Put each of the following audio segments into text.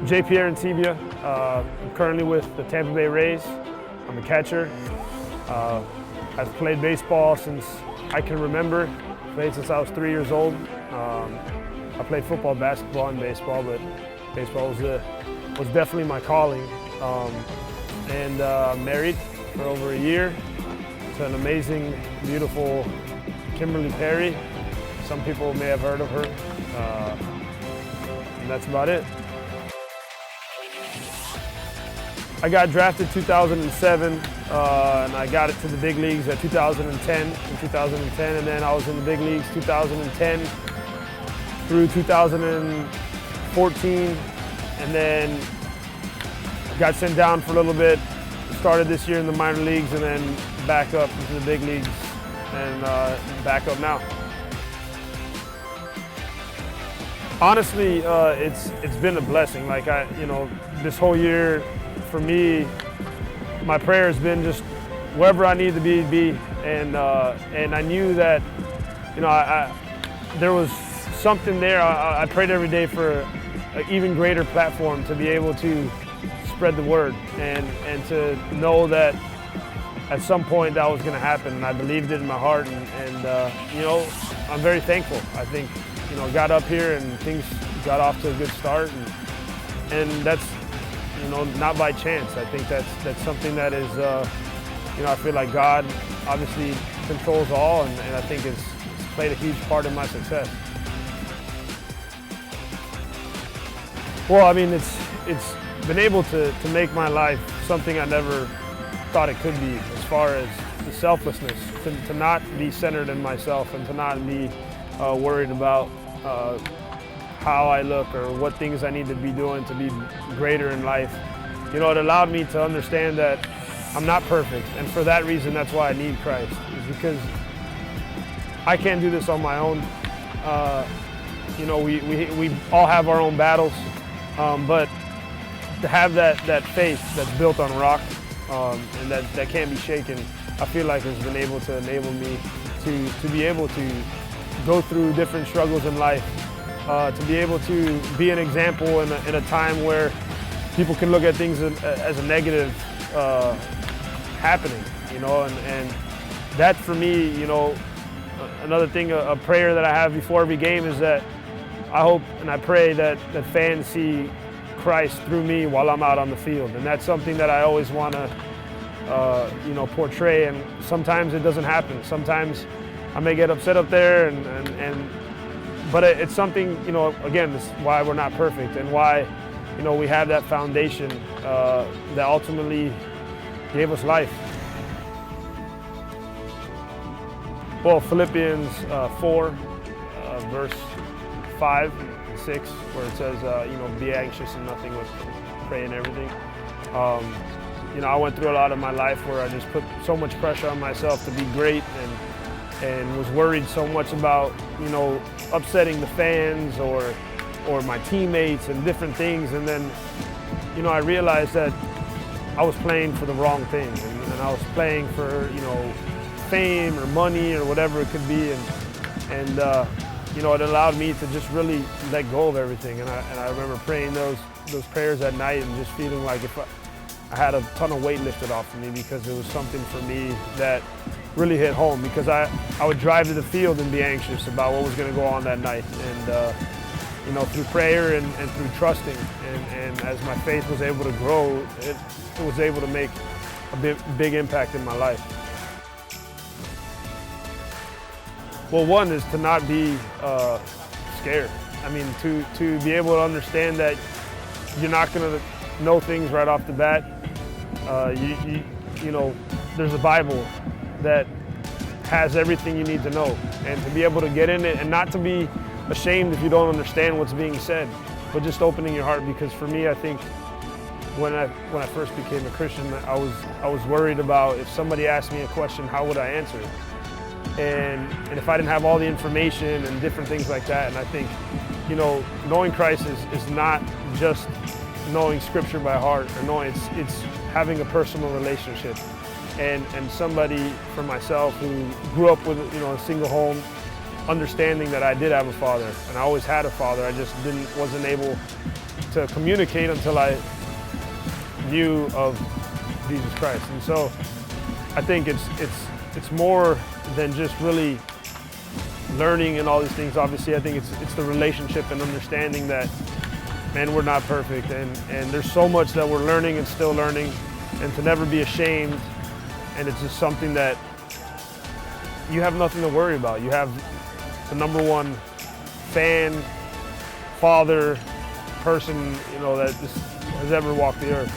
JP Arencibia. I'm currently with the Tampa Bay Rays. I'm a catcher. I've played baseball since I can remember. Played since I was 3 years old. I played football, basketball, and baseball, but baseball was definitely my calling. I'm married for over a year to an amazing, beautiful Kimberly Perry. Some people may have heard of her. And that's about it. I got drafted 2007, and I got it to the big leagues at 2010, and then I was in the big leagues 2010 through 2014, and then got sent down for a little bit, started this year in the minor leagues, and then back up into the big leagues, and back up now. Honestly, it's been a blessing. Like this whole year, for me, my prayer has been just wherever I need to be, and I knew that, there was something there. I prayed every day for an even greater platform to be able to spread the word, and to know that at some point that was going to happen, and I believed it in my heart, and I'm very thankful. I think got up here and things got off to a good start, and that's not by chance. I think that's something that is I feel like God obviously controls all, and I think it's played a huge part in my success. Well, I mean, it's been able to make my life something I never thought it could be, as far as the selflessness, to not be centered in myself, and to not be worried about how I look or what things I need to be doing to be greater in life. It allowed me to understand that I'm not perfect, and for that reason, that's why I need Christ, is because I can't do this on my own. We all have our own battles, but to have that faith that's built on rock, and that can't be shaken, I feel like has been able to enable me to be able to go through different struggles in life, to be able to be an example in a time where people can look at things as a negative happening, and that for me, another thing, a prayer that I have before every game is that I hope and I pray that fans see Christ through me while I'm out on the field, and that's something that I always want to portray, and sometimes it doesn't happen. Sometimes I may get upset up there, but it's something, again, this is why we're not perfect, and why, we have that foundation that ultimately gave us life. Well, Philippians 4, verse 5 and 6, where it says, be anxious in nothing, with pray and everything. I went through a lot of my life where I just put so much pressure on myself to be great, and was worried so much about, upsetting the fans or my teammates and different things. And then, I realized that I was playing for the wrong thing, and I was playing for, fame or money or whatever it could be. And it allowed me to just really let go of everything. And I remember praying those prayers at night and just feeling like if I had a ton of weight lifted off of me, because it was something for me that really hit home, because I would drive to the field and be anxious about what was going to go on that night. And through prayer and through trusting, and as my faith was able to grow, it was able to make a big impact in my life. Well, one is to not be scared. I mean, to be able to understand that you're not going to know things right off the bat. There's a Bible that has everything you need to know, and to be able to get in it and not to be ashamed if you don't understand what's being said, but just opening your heart. Because for me, I think when I first became a Christian, I was worried about if somebody asked me a question, how would I answer it? And if I didn't have all the information and different things like that. And I think, knowing Christ is not just knowing Scripture by heart, or knowing it's having a personal relationship. And somebody, for myself, who grew up with a single home, understanding that I did have a father, and I always had a father. I just wasn't able to communicate until I knew of Jesus Christ. And so I think it's more than just really learning and all these things. Obviously, I think it's the relationship and understanding that, man, we're not perfect, and there's so much that we're learning and still learning, and to never be ashamed. And it's just something that you have nothing to worry about. You have the number one fan, father, person, that has ever walked the earth.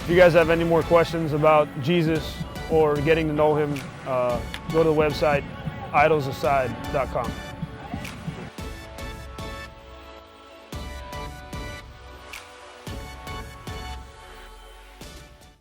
If you guys have any more questions about Jesus or getting to know him, go to the website idolsaside.com.